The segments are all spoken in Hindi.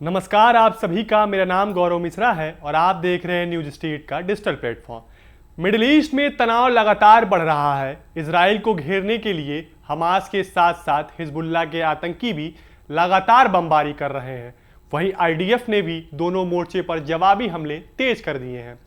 नमस्कार आप सभी का। मेरा नाम गौरव मिश्रा है और आप देख रहे हैं न्यूज स्ट्रीट का डिजिटल प्लेटफॉर्म। मिडिल ईस्ट में तनाव लगातार बढ़ रहा है। इजराइल को घेरने के लिए हमास के साथ साथ हिजबुल्लाह के आतंकी भी लगातार बमबारी कर रहे हैं। वहीं आईडीएफ ने भी दोनों मोर्चे पर जवाबी हमले तेज कर दिए हैं।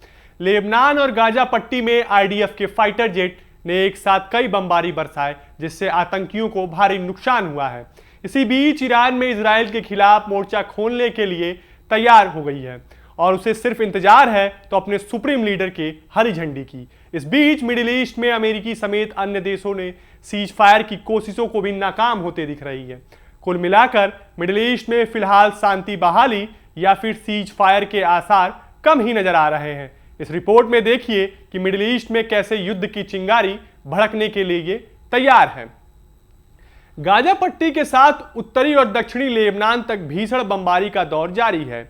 लेबनान और गाजा पट्टी में आईडीएफ के फाइटर जेट ने एक साथ कई बमबारी बरसाए, जिससे आतंकियों को भारी नुकसान हुआ है। इसी बीच ईरान में इजराइल के खिलाफ मोर्चा खोलने के लिए तैयार हो गई है और उसे सिर्फ इंतजार है तो अपने सुप्रीम लीडर के हरी झंडी की। इस बीच मिडिल ईस्ट में अमेरिकी समेत अन्य देशों ने सीज फायर की कोशिशों को भी नाकाम होते दिख रही है। कुल मिलाकर मिडिल ईस्ट में फिलहाल शांति बहाली या फिर सीज फायर के आसार कम ही नजर आ रहे हैं। इस रिपोर्ट में देखिए कि मिडिल ईस्ट में कैसे युद्ध की चिंगारी भड़कने के लिए तैयार है। गाजा पट्टी के साथ उत्तरी और दक्षिणी लेबनान तक भीषण बमबारी का दौर जारी है।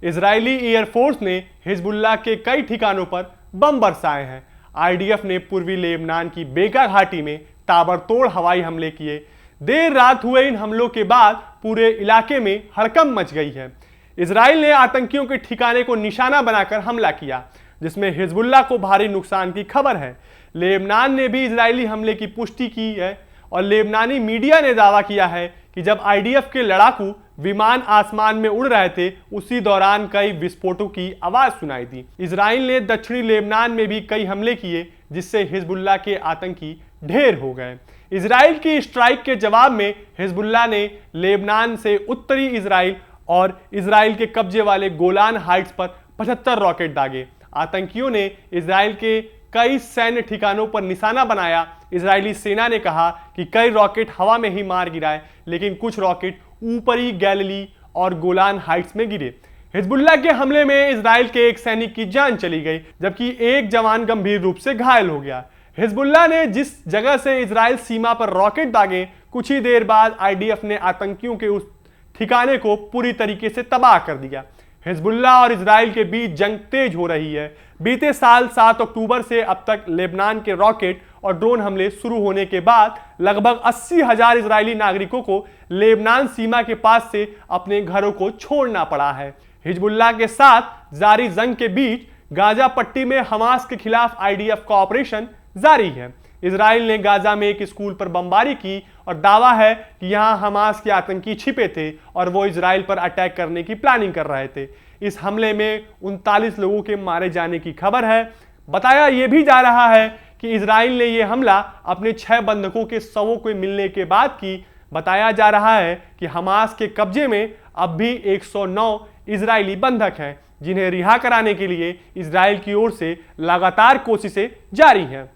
इजरायली एयरफोर्स ने हिजबुल्लाह के कई ठिकानों पर बम बरसाए हैं। आईडीएफ ने पूर्वी लेबनान की बेका घाटी में ताबड़तोड़ हवाई हमले किए। देर रात हुए इन हमलों के बाद पूरे इलाके में हड़कंप मच गई है। इजराइल ने आतंकियों के ठिकाने को निशाना बनाकर हमला किया, जिसमें हिजबुल्लाह को भारी नुकसान की खबर है। लेबनान ने भी इजरायली हमले की पुष्टि की है और लेबनानी मीडिया ने दावा किया है कि जब आईडीएफ के लड़ाकू विमान आसमान में उड़ रहे थे, उसी दौरान कई विस्फोटों की आवाज सुनाई दी। इजराइल ने दक्षिणी लेबनान में भी कई हमले किए, जिससे हिजबुल्लाह के आतंकी ढेर हो गए। इजराइल की स्ट्राइक के जवाब में हिजबुल्लाह ने लेबनान से उत्तरी इजराइल और इजराइल के कब्जे वाले गोलान हाइट्स पर 75 रॉकेट दागे। आतंकियों ने इजराइल के कई सैन्य ठिकानों पर निशाना बनाया। इजरायली सेना ने कहा कि कई रॉकेट हवा में ही मार गिराए, लेकिन कुछ रॉकेट ऊपरी गैलिली और गोलान हाइट्स में गिरे। हिजबुल्लाह के हमले में इजराइल के एक सैनिक की जान चली गई, जबकि एक जवान गंभीर रूप से घायल हो गया। हिजबुल्लाह ने जिस जगह से इजराइल सीमा पर रॉकेट दागे, कुछ ही देर बाद आईडीएफ ने आतंकियों के उस ठिकाने को पूरी तरीके से तबाह कर दिया। हिजबुल्लाह और इजराइल के बीच जंग तेज हो रही है। बीते साल 7 अक्टूबर से अब तक लेबनान के रॉकेट और ड्रोन हमले शुरू होने के बाद लगभग 80,000 इजरायली नागरिकों को लेबनान सीमा के पास से अपने घरों को छोड़ना पड़ा है। हिजबुल्लाह के साथ जारी जंग के बीच गाजा पट्टी में हमास के खिलाफ आईडीएफ का ऑपरेशन जारी है। इजराइल ने गाजा में एक स्कूल पर बमबारी की और दावा है कि यहां हमास के आतंकी छिपे थे और वो इजराइल पर अटैक करने की प्लानिंग कर रहे थे। इस हमले में 39 लोगों के मारे जाने की खबर है। बताया यह भी जा रहा है कि इजराइल ने यह हमला अपने 6 बंधकों के शवों को मिलने के बाद की। बताया जा रहा है कि हमास के कब्जे में अब भी 109 इजरायली बंधक हैं, जिन्हें रिहा कराने के लिए इजराइल की ओर से लगातार कोशिशें जारी हैं,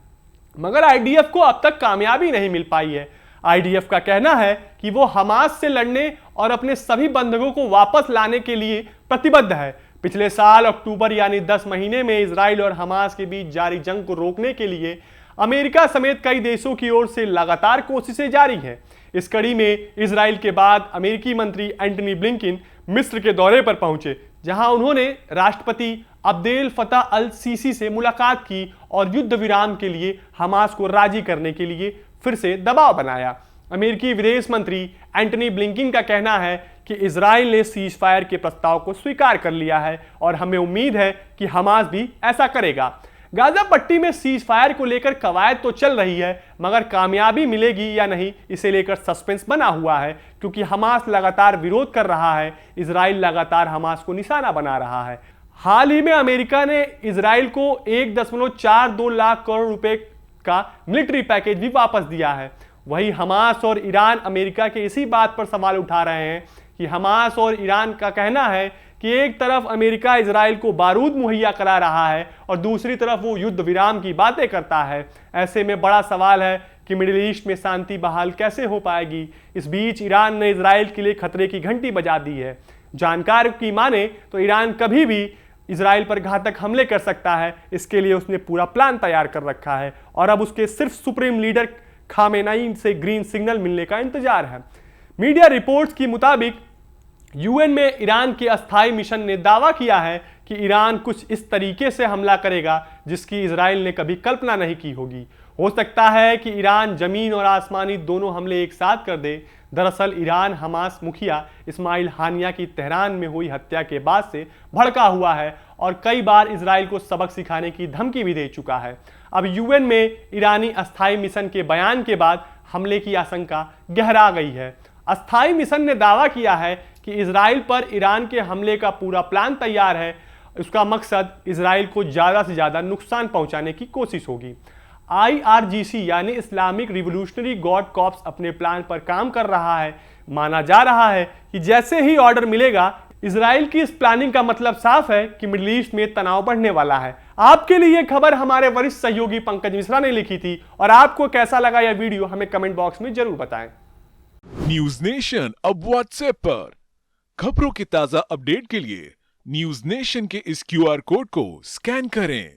मगर आईडीएफ को अब तक कामयाबी नहीं मिल पाई है। आईडीएफ का कहना है कि वो हमास से लड़ने और अपने सभी बंधकों को वापस लाने के लिए प्रतिबद्ध है। पिछले साल अक्टूबर यानी 10 महीने में इजराइल और हमास के बीच जारी जंग को रोकने के लिए अमेरिका समेत कई देशों की ओर से लगातार कोशिशें जारी हैं। इस कड़ी में इजराइल के बाद अमेरिकी मंत्री एंटनी ब्लिंकन मिस्र के दौरे पर पहुंचे, जहां उन्होंने राष्ट्रपति अब्देल फतह अल सीसी से मुलाकात की और युद्ध विराम के लिए हमास को राजी करने के लिए फिर से दबाव बनाया। अमेरिकी विदेश मंत्री एंटनी ब्लिंकन का कहना है कि इजराइल ने सीज फायर के प्रस्ताव को स्वीकार कर लिया है और हमें उम्मीद है कि हमास भी ऐसा करेगा। गाजा पट्टी में सीज फायर को लेकर कवायद तो चल रही है, मगर कामयाबी मिलेगी या नहीं, इसे लेकर सस्पेंस बना हुआ है, क्योंकि हमास लगातार विरोध कर रहा है। इजराइल लगातार हमास को निशाना बना रहा है। हाल ही में अमेरिका ने इजराइल को 1.42 लाख करोड़ रुपए का मिलिट्री पैकेज भी वापस दिया है। वहीं हमास और ईरान अमेरिका के इसी बात पर सवाल उठा रहे हैं कि हमास और ईरान का कहना है कि एक तरफ अमेरिका इजराइल को बारूद मुहैया करा रहा है और दूसरी तरफ वो युद्ध विराम की बातें करता है। ऐसे में बड़ा सवाल है कि मिडिल ईस्ट में शांति बहाल कैसे हो पाएगी। इस बीच ईरान ने इजराइल के लिए खतरे की घंटी बजा दी है। जानकार की माने तो ईरान कभी भी इजराइल पर घातक हमले कर सकता है। इसके लिए उसने पूरा प्लान तैयार कर रखा है और अब उसके सिर्फ सुप्रीम लीडर खामेनेई से ग्रीन सिग्नल मिलने का इंतजार है। मीडिया रिपोर्ट्स के मुताबिक यूएन में ईरान के अस्थायी मिशन ने दावा किया है कि ईरान कुछ इस तरीके से हमला करेगा जिसकी इजराइल ने कभी कल्पना नहीं की होगी। हो सकता है कि ईरान जमीन और आसमानी दोनों हमले एक साथ कर दे, दरअसल ईरान हमास मुखिया इस्माइल हानिया की तेहरान में हुई हत्या के बाद से भड़का हुआ है और कई बार इजराइल को सबक सिखाने की धमकी भी दे चुका है। अब यूएन में ईरानी अस्थायी मिशन के बयान के बाद हमले की आशंका गहरा गई है। अस्थायी मिशन ने दावा किया है कि इजराइल पर ईरान के हमले का पूरा प्लान तैयार है। उसका मकसद इजराइल को ज़्यादा से ज़्यादा नुकसान पहुंचाने की कोशिश होगी। IRGC यानी इस्लामिक रिवोल्यूशनरी गार्ड कॉर्प्स अपने प्लान पर काम कर रहा है। माना जा रहा है कि जैसे ही ऑर्डर मिलेगा, इजराइल की इस प्लानिंग का मतलब साफ है कि मिडिल ईस्ट में तनाव बढ़ने वाला है। आपके लिए यह खबर हमारे वरिष्ठ सहयोगी पंकज मिश्रा ने लिखी थी और आपको कैसा लगा यह वीडियो हमें कमेंट बॉक्स में जरूर बताएं। न्यूज नेशन अब व्हाट्सएप पर खबरों के ताजा अपडेट के लिए न्यूज नेशन के इस QR कोड को स्कैन करें।